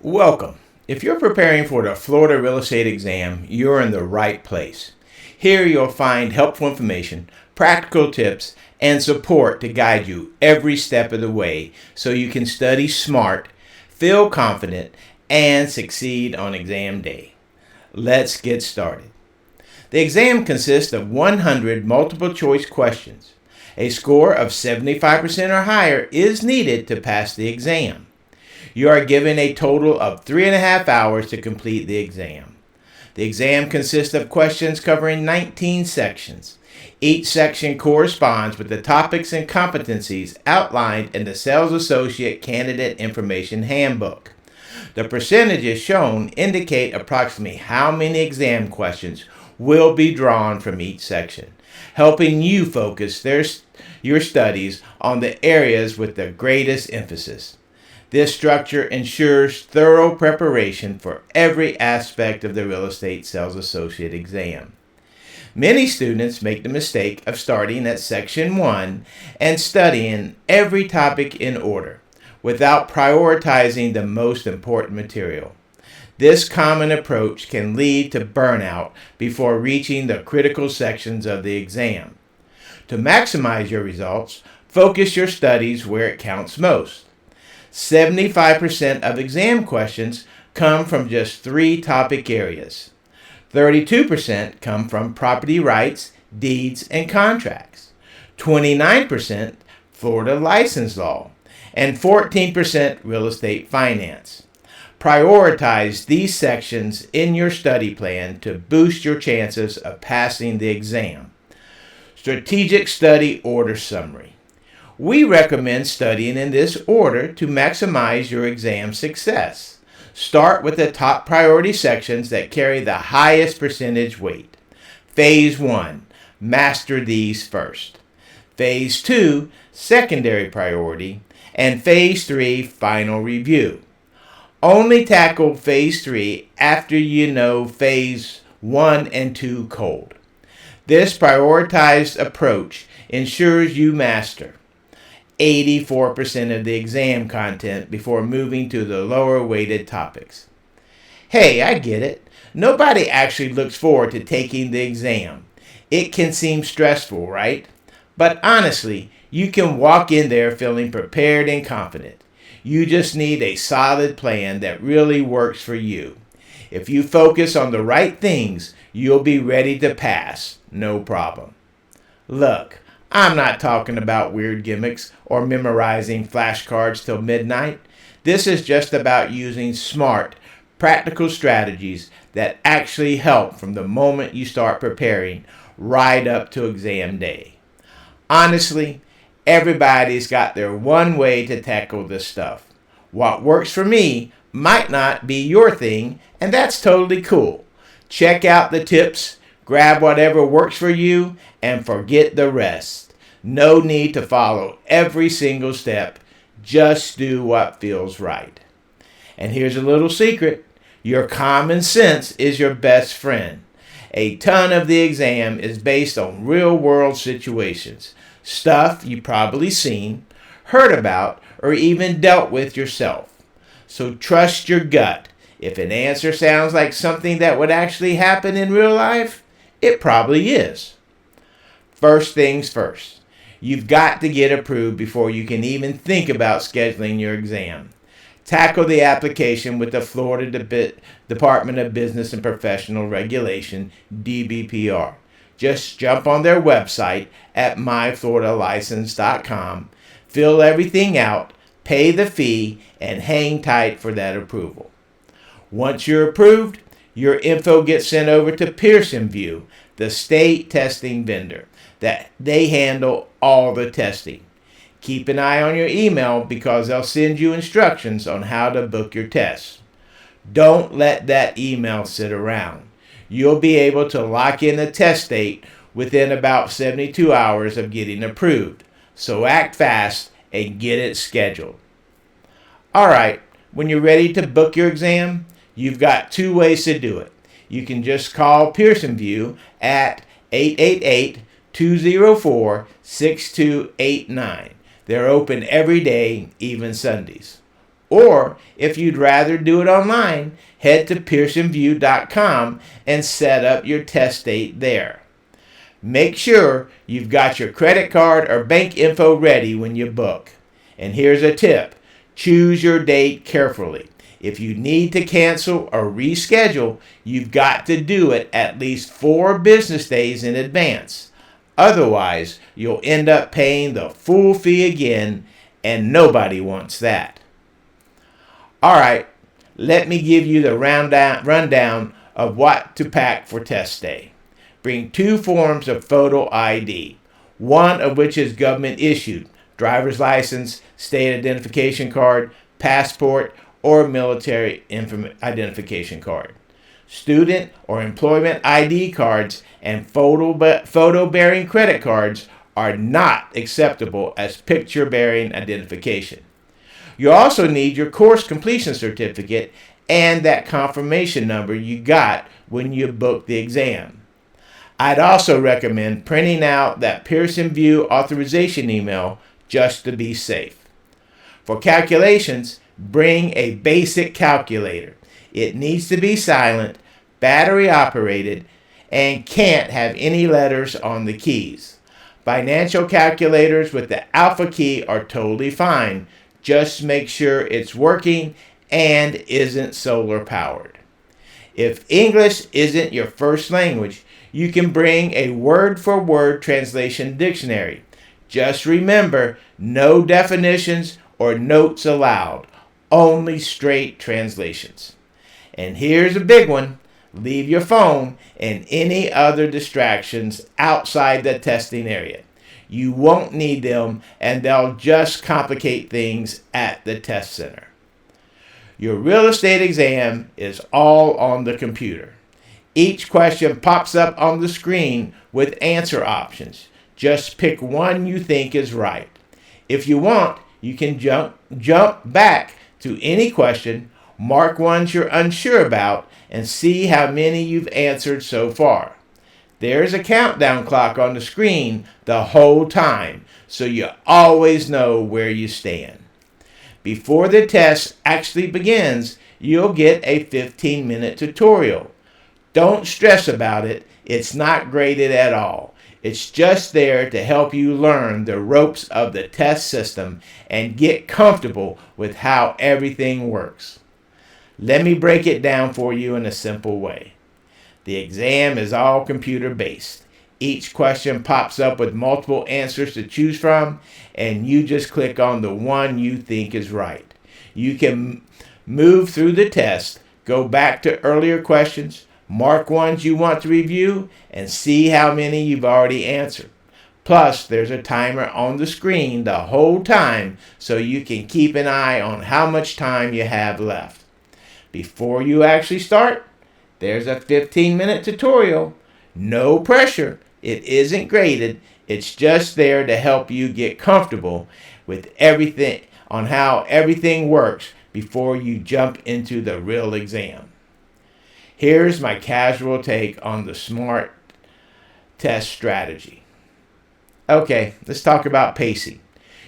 Welcome. If you're preparing for the Florida real estate exam, you're in the right place. Here you'll find helpful information, practical tips, and support to guide you every step of the way so you can study smart, feel confident, and succeed on exam day. Let's get started. The exam consists of 100 multiple choice questions. A score of 75% or higher is needed to pass the exam. You are given a total of 3.5 hours to complete the exam. The exam consists of questions covering 19 sections. Each section corresponds with the topics and competencies outlined in the Sales Associate Candidate Information Handbook. The percentages shown indicate approximately how many exam questions will be drawn from each section, helping you focus your studies on the areas with the greatest emphasis. This structure ensures thorough preparation for every aspect of the Real Estate Sales Associate exam. Many students make the mistake of starting at Section 1 and studying every topic in order, without prioritizing the most important material. This common approach can lead to burnout before reaching the critical sections of the exam. To maximize your results, focus your studies where it counts most. 75% of exam questions come from just 3 topic areas. 32% come from property rights, deeds, and contracts. 29% Florida license law, and 14% real estate finance. Prioritize these sections in your study plan to boost your chances of passing the exam. Strategic Study Order Summary. We recommend studying in this order to maximize your exam success. Start with the top priority sections that carry the highest percentage weight. Phase 1, master these first. Phase 2, secondary priority. And Phase 3, final review. Only tackle Phase 3 after you know Phase 1 and 2 cold. This prioritized approach ensures you master 84% of the exam content before moving to the lower weighted topics. Hey, I get it. Nobody actually looks forward to taking the exam. It can seem stressful, right? But honestly, you can walk in there feeling prepared and confident. You just need a solid plan that really works for you. If you focus on the right things, you'll be ready to pass, no problem. Look, I'm not talking about weird gimmicks or memorizing flashcards till midnight. This is just about using smart, practical strategies that actually help from the moment you start preparing right up to exam day. Honestly, everybody's got their one way to tackle this stuff. What works for me might not be your thing, and that's totally cool. Check out the tips, grab whatever works for you, and forget the rest. No need to follow every single step. Just do what feels right. And here's a little secret. Your common sense is your best friend. A ton of the exam is based on real-world situations, stuff you've probably seen, heard about, or even dealt with yourself. So trust your gut. If an answer sounds like something that would actually happen in real life, it probably is. First things first. You've got to get approved before you can even think about scheduling your exam. Tackle the application with the Florida Department of Business and Professional Regulation, DBPR. Just jump on their website at myfloridalicense.com, fill everything out, pay the fee, and hang tight for that approval. Once you're approved, your info gets sent over to Pearson VUE, the state testing vendor, that they handle all the testing. Keep an eye on your email because they'll send you instructions on how to book your tests. Don't let that email sit around. You'll be able to lock in the test date within about 72 hours of getting approved. So act fast and get it scheduled. Alright, when you're ready to book your exam, you've got 2 ways to do it. You can just call Pearson VUE at 888-204-6289. They're open every day, even Sundays. Or if you'd rather do it online, head to pearsonview.com and set up your test date there. Make sure you've got your credit card or bank info ready when you book. And here's a tip. Choose your date carefully. If you need to cancel or reschedule, you've got to do it at least 4 business days in advance. Otherwise, you'll end up paying the full fee again, and nobody wants that. All right, let me give you the rundown of what to pack for test day. Bring 2 forms of photo ID, one of which is government issued, driver's license, state identification card, passport, or military identification card. Student or employment ID cards and photo-bearing credit cards are not acceptable as picture-bearing identification. You also need your course completion certificate and that confirmation number you got when you booked the exam. I'd also recommend printing out that Pearson VUE authorization email just to be safe. For calculations, bring a basic calculator. It needs to be silent, battery operated, and can't have any letters on the keys. Financial calculators with the alpha key are totally fine. Just make sure it's working and isn't solar powered. If English isn't your first language, you can bring a word-for-word translation dictionary. Just remember, no definitions or notes allowed, only straight translations. And here's a big one. Leave your phone and any other distractions outside the testing area. You won't need them, and they'll just complicate things at the test center. Your real estate exam is all on the computer. Each question pops up on the screen with answer options. Just pick one you think is right. If you want, you can jump back to any question, mark ones you're unsure about, and see how many you've answered so far. There's a countdown clock on the screen the whole time, so you always know where you stand. Before the test actually begins, you'll get a 15-minute tutorial. Don't stress about it. It's not graded at all. It's just there to help you learn the ropes of the test system and get comfortable with how everything works. Let me break it down for you in a simple way. The exam is all computer-based. Each question pops up with multiple answers to choose from, and you just click on the one you think is right. You can move through the test, go back to earlier questions, mark ones you want to review, and see how many you've already answered. Plus, there's a timer on the screen the whole time so you can keep an eye on how much time you have left. Before you actually start, there's a 15-minute tutorial. No pressure. It isn't graded. It's just there to help you get comfortable with everything on how everything works before you jump into the real exam. Here's my casual take on the SMART test strategy. Okay, let's talk about pacing.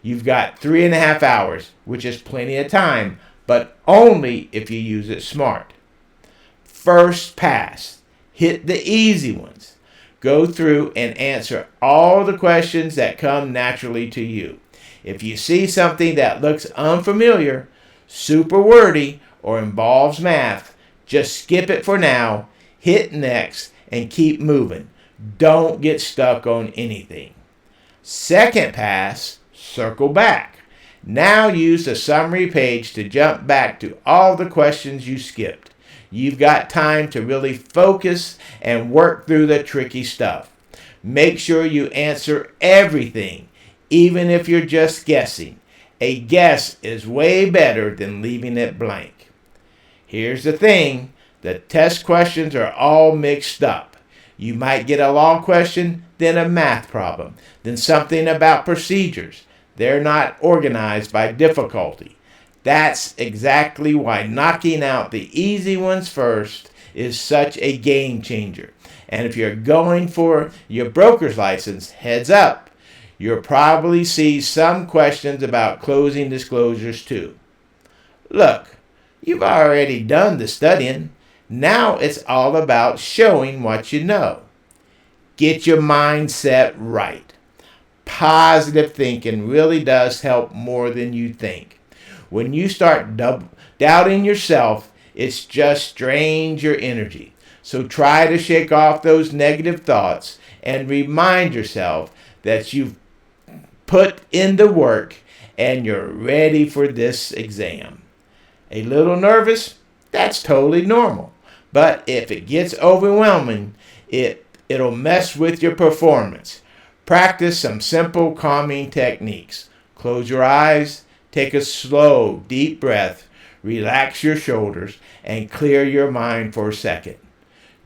You've got 3.5 hours, which is plenty of time, but only if you use it smart. First pass. Hit the easy ones. Go through and answer all the questions that come naturally to you. If you see something that looks unfamiliar, super wordy, or involves math, just skip it for now, hit next, and keep moving. Don't get stuck on anything. Second pass, circle back. Now use the summary page to jump back to all the questions you skipped. You've got time to really focus and work through the tricky stuff. Make sure you answer everything, even if you're just guessing. A guess is way better than leaving it blank. Here's the thing, the test questions are all mixed up. You might get a law question, then a math problem, then something about procedures. They're not organized by difficulty. That's exactly why knocking out the easy ones first is such a game changer. And if you're going for your broker's license, heads up, you'll probably see some questions about closing disclosures too. Look, you've already done the studying. Now it's all about showing what you know. Get your mindset right. Positive thinking really does help more than you think. When you start doubting yourself, it's just drains your energy. So try to shake off those negative thoughts and remind yourself that you've put in the work and you're ready for this exam. A little nervous? That's totally normal. But if it gets overwhelming, it'll mess with your performance. Practice some simple calming techniques. Close your eyes, take a slow, deep breath, relax your shoulders, and clear your mind for a second.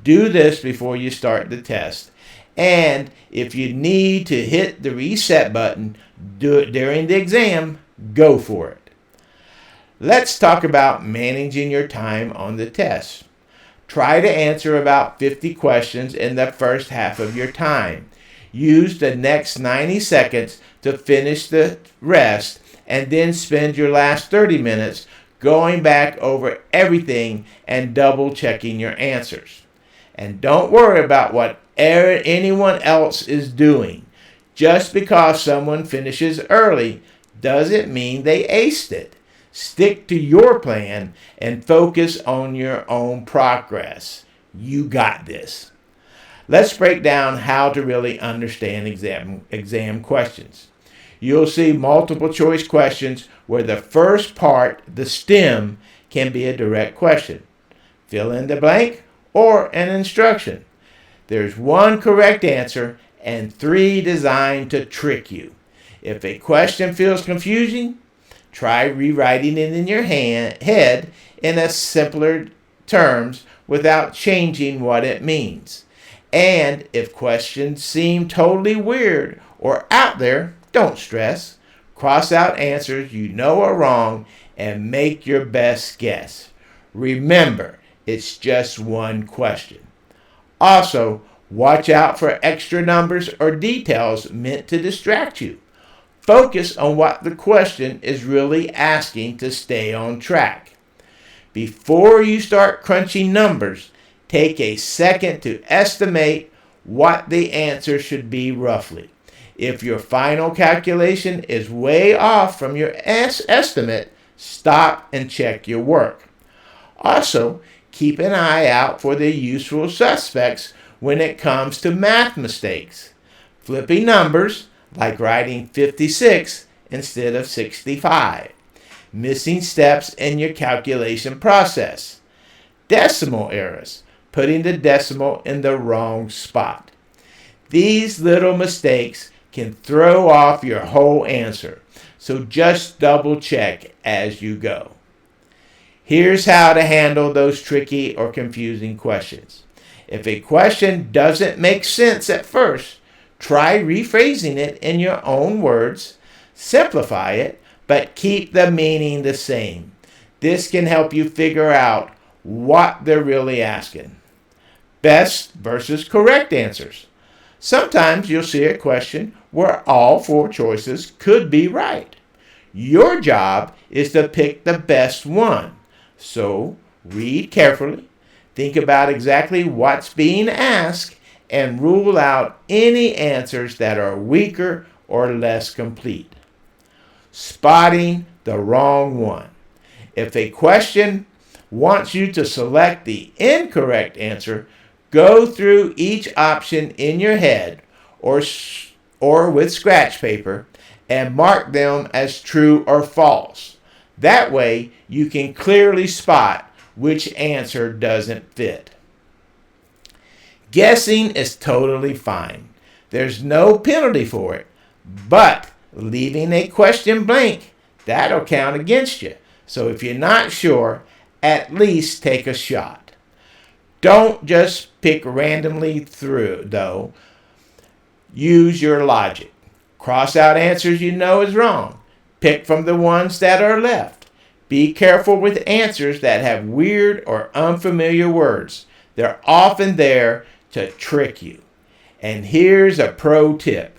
Do this before you start the test. And if you need to hit the reset button during the exam, go for it. Let's talk about managing your time on the test. Try to answer about 50 questions in the first half of your time. Use the next 90 seconds to finish the rest, and then spend your last 30 minutes going back over everything and double checking your answers. And don't worry about what anyone else is doing. Just because someone finishes early doesn't mean they aced it. Stick to your plan and focus on your own progress. You got this. Let's break down how to really understand exam questions. You'll see multiple choice questions where the first part, the stem, can be a direct question. Fill in the blank or an instruction. There's one correct answer and 3 designed to trick you. If a question feels confusing, try rewriting it in your head in a simpler terms without changing what it means. And if questions seem totally weird or out there, don't stress. Cross out answers you know are wrong and make your best guess. Remember, it's just one question. Also, watch out for extra numbers or details meant to distract you. Focus on what the question is really asking to stay on track. Before you start crunching numbers, take a second to estimate what the answer should be roughly. If your final calculation is way off from your estimate, stop and check your work. Also, keep an eye out for the usual suspects when it comes to math mistakes. Flipping numbers, like writing 56 instead of 65. Missing steps in your calculation process. Decimal errors, putting the decimal in the wrong spot. These little mistakes can throw off your whole answer, so just double check as you go. Here's how to handle those tricky or confusing questions. If a question doesn't make sense at first, try rephrasing it in your own words. Simplify it, but keep the meaning the same. This can help you figure out what they're really asking. Best versus correct answers. Sometimes you'll see a question where all 4 choices could be right. Your job is to pick the best one. So read carefully, think about exactly what's being asked, and rule out any answers that are weaker or less complete. Spotting the wrong one. If a question wants you to select the incorrect answer, go through each option in your head or with scratch paper and mark them as true or false. That way you can clearly spot which answer doesn't fit. Guessing is totally fine. There's no penalty for it, but leaving a question blank, that'll count against you. So if you're not sure, at least take a shot. Don't just pick randomly through, though. Use your logic. Cross out answers you know is wrong. Pick from the ones that are left. Be careful with answers that have weird or unfamiliar words. They're often there to trick you. And here's a pro tip.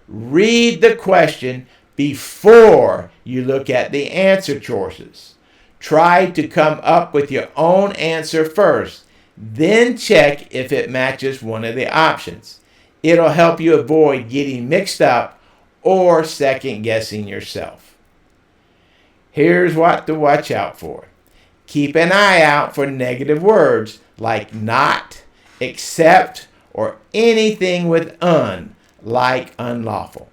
Read the question before you look at the answer choices. Try to come up with your own answer first, then check if it matches one of the options. It'll help you avoid getting mixed up or second guessing yourself. Here's what to watch out for. Keep an eye out for negative words like not, except, or anything with un, like unlawful.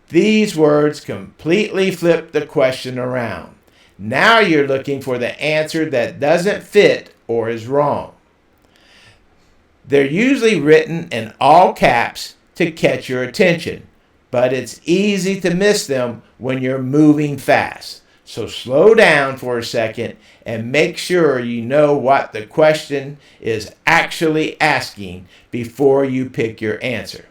These words completely flip the question around. Now you're looking for the answer that doesn't fit or is wrong. They're usually written in all caps to catch your attention, but it's easy to miss them when you're moving fast. So slow down for a second and make sure you know what the question is actually asking before you pick your answer.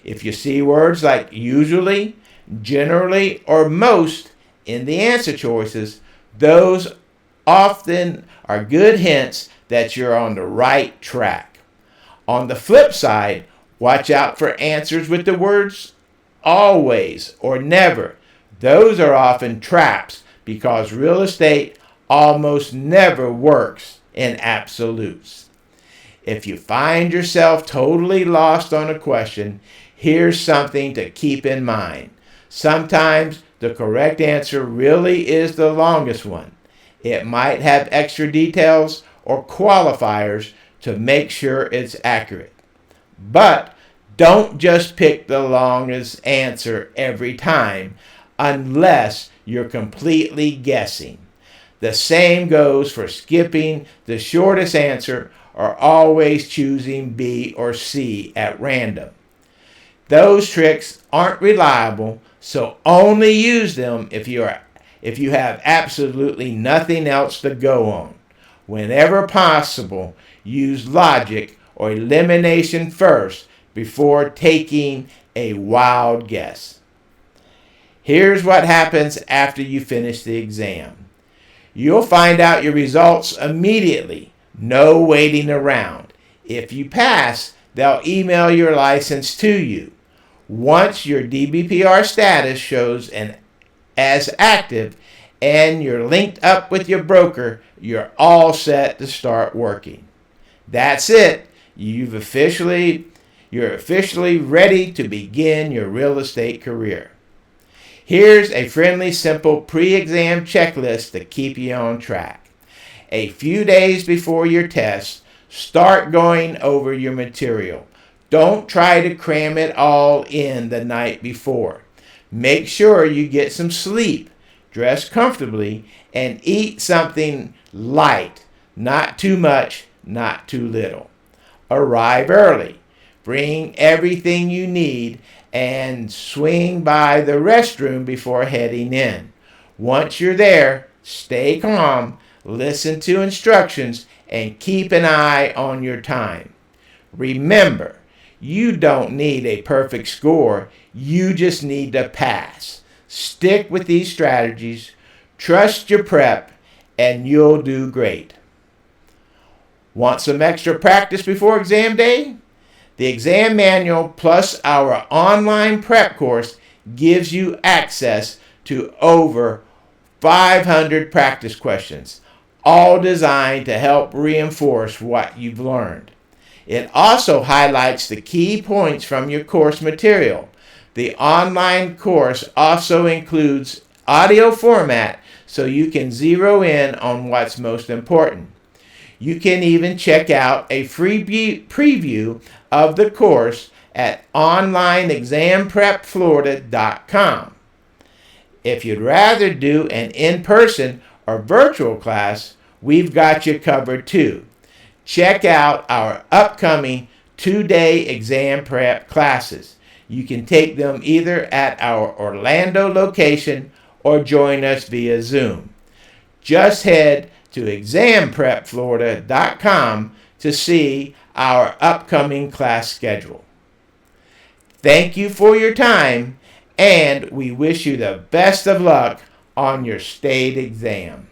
If you see words like usually, generally, or most in the answer choices, those often are good hints that you're on the right track. On the flip side, watch out for answers with the words always or never. Those are often traps because real estate almost never works in absolutes. If you find yourself totally lost on a question, here's something to keep in mind. Sometimes the correct answer really is the longest one. It might have extra details or qualifiers to make sure it's accurate. But don't just pick the longest answer every time unless you're completely guessing. The same goes for skipping the shortest answer or always choosing B or C at random. Those tricks aren't reliable, so only use them if you have absolutely nothing else to go on. Whenever possible, use logic or elimination first before taking a wild guess. Here's what happens after you finish the exam. You'll find out your results immediately, no waiting around. If you pass, they'll email your license to you. Once your DBPR status shows as active and you're linked up with your broker, you're all set to start working. That's it. You're officially ready to begin your real estate career. Here's a friendly, simple pre-exam checklist to keep you on track. A few days before your test, start going over your material. Don't try to cram it all in the night before. Make sure you get some sleep, dress comfortably, and eat something light, not too much, not too little. Arrive early. Bring everything you need and swing by the restroom before heading in. Once you're there, stay calm, listen to instructions, and keep an eye on your time. Remember, you don't need a perfect score, you just need to pass. Stick with these strategies, trust your prep, and you'll do great. Want some extra practice before exam day? The exam manual plus our online prep course gives you access to over 500 practice questions, all designed to help reinforce what you've learned. It also highlights the key points from your course material. The online course also includes audio format so you can zero in on what's most important. You can even check out a free preview of the course at onlineexamprepflorida.com. If you'd rather do an in-person or virtual class, we've got you covered too. Check out our upcoming 2-day exam prep classes. You can take them either at our Orlando location or join us via Zoom. Just head to examprepflorida.com to see our upcoming class schedule. Thank you for your time, and we wish you the best of luck on your state exam.